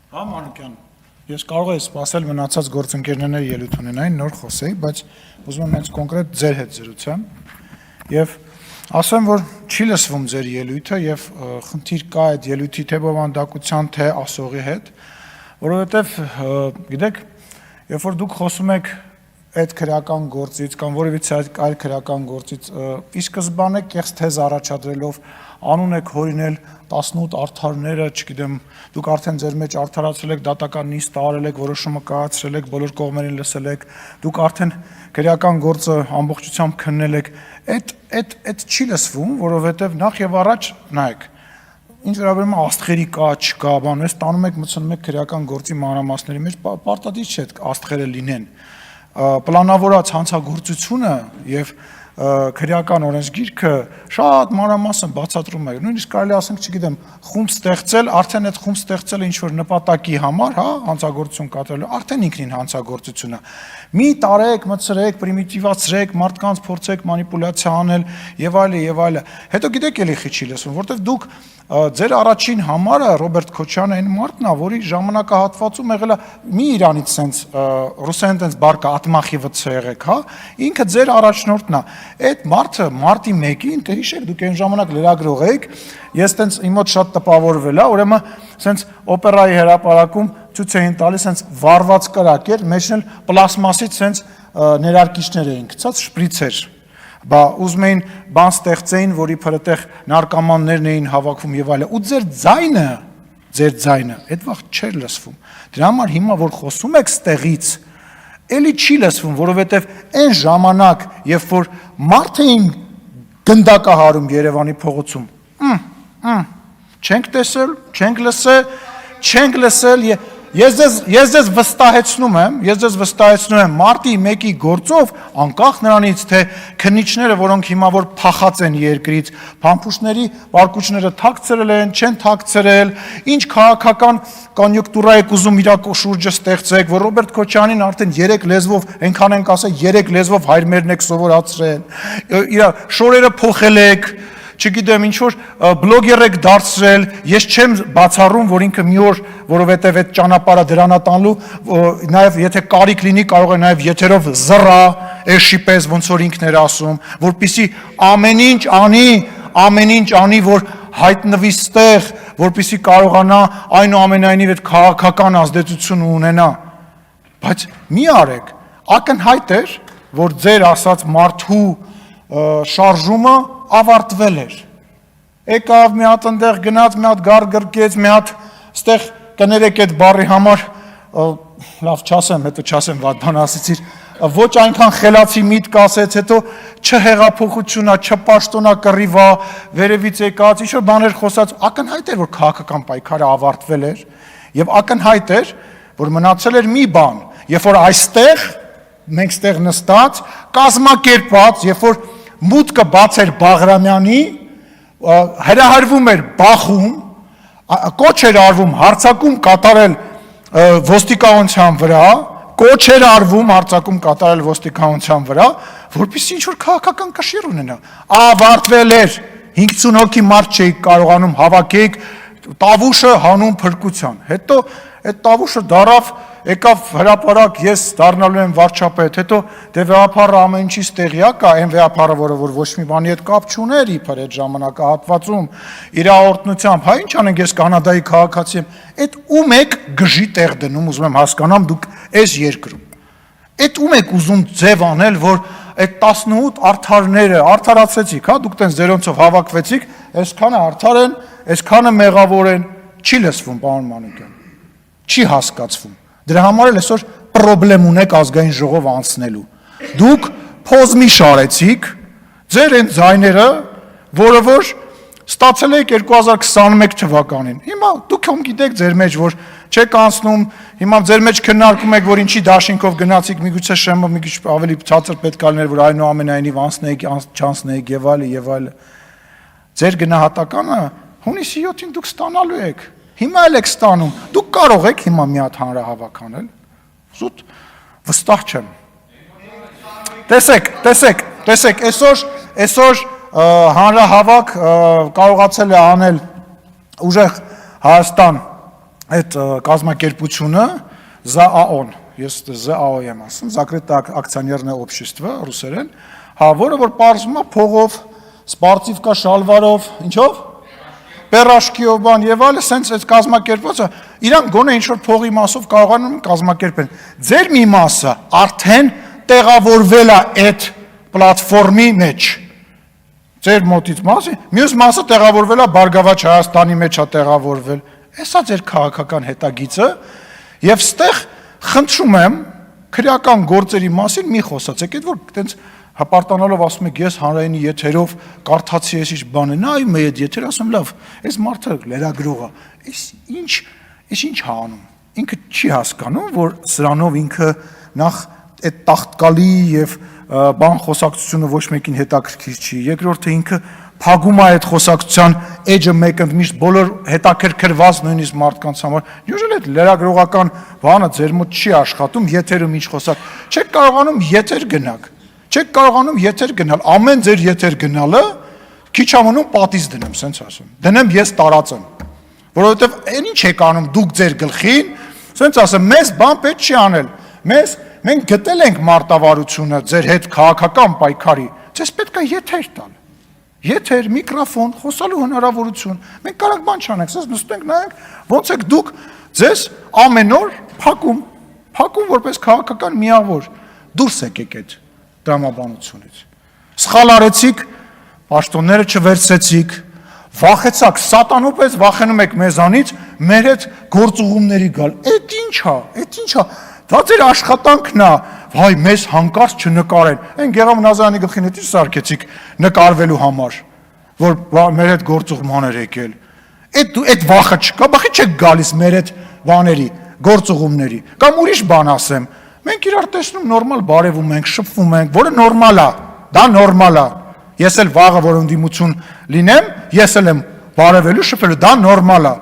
Հա Մանուկյան, ես կարող եմ սպասել մնացած գործընկերները ելույթ ունենային, նոր խոսեի, բայց ուզում եմ հենց կոնկրետ ձեր հետ զրուցեմ եւ ասեմ, որ չի լսվում ձեր ելույթը եւ խնդիր կա այդ ելույթի թե բովանդակության, թե ասողի հետ, որովհետեւ գիտեք, երբ որ դուք խոսում եք այդ քրեական գործից կամ որևիցե այլ քրեական գործից ի սկզբանե կեղծ թեզ առաջադրելով անուն եք հորինել 18 արդարները, չգիտեմ, դուք արդեն ձեր մեջ արդարացրել եք, դատական նիստ արել եք, որոշումը կայացրել եք, բոլոր կողմերին լսել եք, դուք արդեն քրեական գործը ամբողջությամբ քննել եք, այդ չի լսվում, որովհետև նախ եւ առաջ նայեք, ինչ վերաբերում է աստղերի կա, չկա, բան, ես տանում եք մտցնում եք քրեական գործի մանրամասների մեջ, պարտադիր չէ աստղերը լինեն պլանավորած հանցագործությունը եւ քրեական օրենսգիրքը շատ մանրամասն բացատրում է։ Նույնիսկ կարելի ասենք, չգիտեմ, խումբ ստեղծել, արդեն այդ խումբ ստեղծել ինչ որ նպատակի համար, հա, հանցագործություն կատարելու, արդեն ինքնին հանցագործություն է։ Մի տարեք, մցրեք, պրիմիտիվացրեք, մարդկանց փորձեք մանիպուլյացիա անել եւ այլը։ Հետո գիտեք էլի խի չի լսում, որտեվ դուք ձեր առաջին համարը Ռոբերտ Քոչյանը այն մարդն է, որի ժամանակահատվածում եղել է մի իրանից sense ռուսերեն sense բարկա ատմախիվը եղեք, հա, ինքը ձեր առաջնորդն է։ Այդ մարդը մարտի 1-ին, դե հիշեք, դուք այն ժամանակ լրագրող եք, ես sense իմ մոտ շատ տպավորվել է, ուրեմն sense օպերայի հրապարակում ցույց էին տալիս sense վառված կրակ էր, մեջն էլ պլաստմասից sense ներարկիչներ էին գցած, շպրիցեր։ Բա ուզում էին բան ստեղծեին, որի փրտեղ նարկոմաններն էին հավաքվում եւ այլն։ Ու ձեր ձայնը, այդ վաղ չէր լսվում։ Դրա համար հիմա որ խոսում եք ստեղից, էլի չի լսվում, որովհետեւ այն ժամանակ, երբ որ մարդ էին գնդակահարում Երևանի փողոցում, չենք տեսել, չենք լսել Ես ձեզ վստահեցնում եմ, մարտի 1-ի գործով, անկախ նրանից, թե քննիչները, որոնք հիմա որ փախած են երկրից, փամփուշտների պարկուճները թաքցրել են, չեն թաքցրել, ինչ քաղաքական կոնյունկտուրա եք ուզում իր շուրջը ստեղծեք, որ Ռոբերտ Քոչյանին արդեն 3 լեզվով, այնքան ենք ասել 3 լեզվով հայրմերն եք սովորացրել, իր շորերը փոխել եք, չգիտեմ, ինչ որ բլոգեր եք դարձրել, ես չեմ բացառում, որ ինքը մի օր, որովհետև այդ ճանապարհը դրանա տանելու, նաև եթե կարիք լինի, կարող է նաև եթերով զռա, էշի պես, ոնց որ ինքն էր ասում, որպեսզի ամեն ինչ անի, որ հայտնվի ստեղ, որպեսզի կարողանա այնուամենայնիվ այդ քաղաքական ազդեցություն ունենա։ Բայց մի արեք, ակնհայտ էր, որ ձեր ասած մարդու շարժումը ավարտվել էր, եկավ մի հատ ընդեղ գնաց, մի հատ գարգրկեց, մի հատ ստեղ կներեք այդ բառի համար, լավ չասեմ, հետո չասեմ վատ բան ասեցիր, ոչ այնքան խելացի միտք ասեց, հետո չհեղափոխությունա, չպաշտոնա կռիվա, վերևից եկած, ինչ որ բաներ խոսած, ակնհայտ էր, որ քաղաքական պայքարը ավարտվել էր, եւ ակնհայտ էր, որ մնացել էր մի բան, երբ որ այստեղ, մենք ստեղ նստած, կազմակերպած, երբ որ մուտքը բաց էր Բաղրամյանի, հրահրվում էր բախում, կոչ էր արվում հարձակում կատարել ոստիկանության վրա, կոչ էր արվում հարձակում կատարել ոստիկանության վրա, որպեսզի ինչ-որ քաղաքական կշիռ ունենա, ավարտվել էր, 50 հոգի մարդ չէիք կարողանում հավաքեիք, տավուշը հանուն փրկության, հետո այդ տավուշը դարավ, եկավ հրապարակ, ես դառնալու եմ վարչապետ, հետո դե վեհապարը ամեն ինչից տեղյակ է, այն վեհապարը, որը որ ոչ մի բանի հետ կապ չուներ իբր այդ ժամանակահատվածում, իր օրտնությամբ, հա ինչ անենք, ես կանադայի քաղաքացի եմ, այդ ում եք գժի տեղ դնում, ուզում եմ հասկանամ, դուք այս երկրում, այդ ում եք ուզում ձև անել, որ այդ 18 արդարները, արդարացեցիք, հա, դուք տենց ձերոնցով հավաքվեցիք, այսքանը արդար են, այսքանը մեղավոր են, չի լսվում, պարոն Մանուկյան, չի հասկացվում, դրա համար էլ այսօր պրոբլեմ ունեք ազգային ժողով անցնելու, դուք փոզմի շարեցիք, ձեր են ձայները, որը որ ստացել եք 2021 թվականին, հիմա դուք հոմ գիտեք ձեր մեջ, որ չեք անցնում, հիմա ձեր մեջ քննարկում եք, որ ինչի դաշինքով գնացիք, միգուցե շեմը մի քիչ ավելի ցածր պետք է լիներ, որ այնուամենայնիվ անցնեիք, չանցնեիք եւ այլն, ձեր գնահատականը հունիսի 7-ին դուք ստանալու եք, հիմա էլ եք ստանում, դուք կարող եք հիմա մի հատ հանրահավաք անել, զուտ վստահ չեմ, տեսեք, այսօր հանրահավաք կարողացել է անել ուժեղ Հայաստան այդ կազմակերպությունը ԶԱՕ-ն, ես ԶԱՕ եմ ասում, Закрытое акционерное общество, ռուսերեն, հա, որը որ պարզվում է փողով, սպարտիվկա շալվարով, ինչով? Պերաշկիով բան եւ այլը, սենց այդ կազմակերպվածը, իրանք գոնե ինչ-որ փողի մասով կարողանում են կազմակերպել։ Ձեր մի մասը արդեն տեղավորվել է այդ պլատֆորմի մեջ։ Ձեր մոտից մասը, մյուս մասը տեղավորվել է Բարգավաճ Հայաստանի մեջ է տեղավորվել։ Էսա ձեր քաղաքական հետագիծը եւ ստեղ խնդրում եմ քրեական գործերի մասին մի խոսացեք, այդ որ այտենց հպարտանալով ասում եք ես հանրայինի եթերով կարդացի ես ինչ բան է, նայում է այդ եթերը, ասում լավ, այս մարդը լրագրող է, այս ինչ է անում։ Ինքը չի հասկանում, որ սրանով ինքը նախ այդ տաղտկալի եւ բան խոսակցությունը ոչ մեկին հետաքրքիր չի։ Երկրորդը ինքը փակում է այդ խոսակցության էջը մեկընդմիշտ բոլոր հետաքրքրված նույնիսկ մարդկանց համար։ Յուժել այդ լրագրողական բանը ձեր մոտ չի աշխատում, եթերում ինչ խոսակ։ Չեք կարողանում եթեր գնաք։ Չեք կարողանում եթեր գնալ, ամեն ձեր եթեր գնալը քիչ ամնում պատից դնեմ, սենց ասում։ Դնեմ ես տարածեմ, որովհետև այն ինչ եք անում դուք ձեր գլխին, սենց ասեմ, մեզ բան պետք չի անել, մենք գտել ենք մարտավարությունը ձեր հետ քաղաքական պայքարի, ձեզ պետք է եթեր տալ, եթեր, միկրոֆոն, խոսալու հնարավորություն, մենք կարող բան չանենք, սենց նստենք նայենք, ոնց եք դուք ձեզ ամեն օր փակում որպես քաղաքական միավոր, դուրս եկեք այդ տրամաբանությունից, սխալ արեցիք, պաշտոնները չվերցրեցիք, վախեցաք, սատանոպես վախենում եք մեզանից, մեր հետ գործուղումների գալ, էդ ինչ է, դա ձեր աշխատանքն է, վայ, մեզ հանկարծ չնկարեն, այն Գեղամ Նազարյանի գլխին հետ ինչ սարքեցիք նկարվելու համար, որ մեր հետ գործուղման էր եկել, այդ վախը չկա, բախի չեք գալիս մեր հետ բաների, գործուղումների, կամ ուրիշ բան ասեմ, մենք իրար տեսնում նորմալ բարևում ենք, շփվում ենք, որը նորմալ է, դա նորմալ է։ Ես էլ վաղը որ ընդդիմություն լինեմ, ես էլ եմ բարևելու, շփվելու, դա նորմալ է։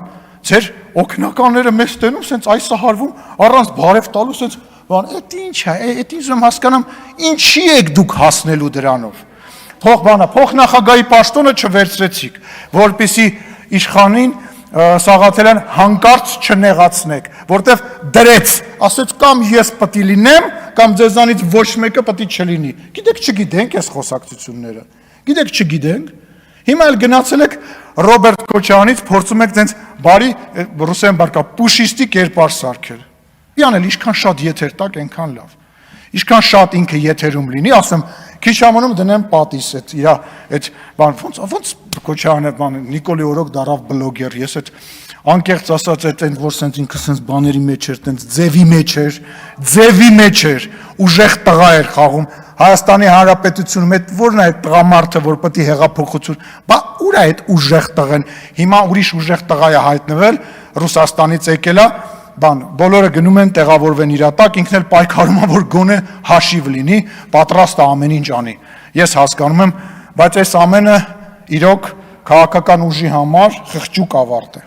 Ձեր օգնականները մեզ տենում, սենց այսահարվում, առանց բարև տալու, սենց բան, էդ ինչ է, էդ ինչ եմ հասկանամ, ինչի եք դուք հասնելու դրանով։ Փոխնախագահի պաշտոնը չվերցրեցիք, որպեսզի իշխանին Սաղաթելյան հանկարծ չնեղացնեք, որտեվ դրեց, ասեց կամ ես պտի լինեմ, կամ ձեզանից ոչ մեկը պտի չլինի։ Գիտեք չգիտենք այս խոսակցությունները, գիտեք չգիտենք, հիմա էլ գնացել եք Ռոբերտ Քոչարյանից փորձում եք դենց բարի ռուսեն բարկա պուշիստի կերպար սարքել։ Իանել ինչքան շատ եթեր տակ, այնքան լավ։ Ինչքան շատ ինքը եթերում լինի, ասեմ, քիչ ամնում դնեմ պատիս այդ բան, ոնց Քոչարյանը բան, Նիկոլի օրոք դարավ բլոգեր, ես այդ անկեղծ ասած այդ որ սենց ինքը սենց բաների մեջ էր, տենց ձևի մեջ էր, ուժեղ տղա էր խաղում, Հայաստանի Հանրապետությունում այդ որն է այդ տղամարդը, որ պետք է հեղափոխություն, բա ուր է այդ ուժեղ տղեն, հիմա ուրիշ ուժեղ տղա է հայտնվել, Ռուսաստանից եկել է, բան, բոլորը գնում են տեղավորվեն իր տակ, ինքն էլ պայքարում է, որ գոնե հաշիվ լինի, պատրաստ է ամեն ինչ անի։ Ես հասկանում եմ, բայց այս ամենը իրոք քաղաքական ուժի համար խղճուկ ավարտ է։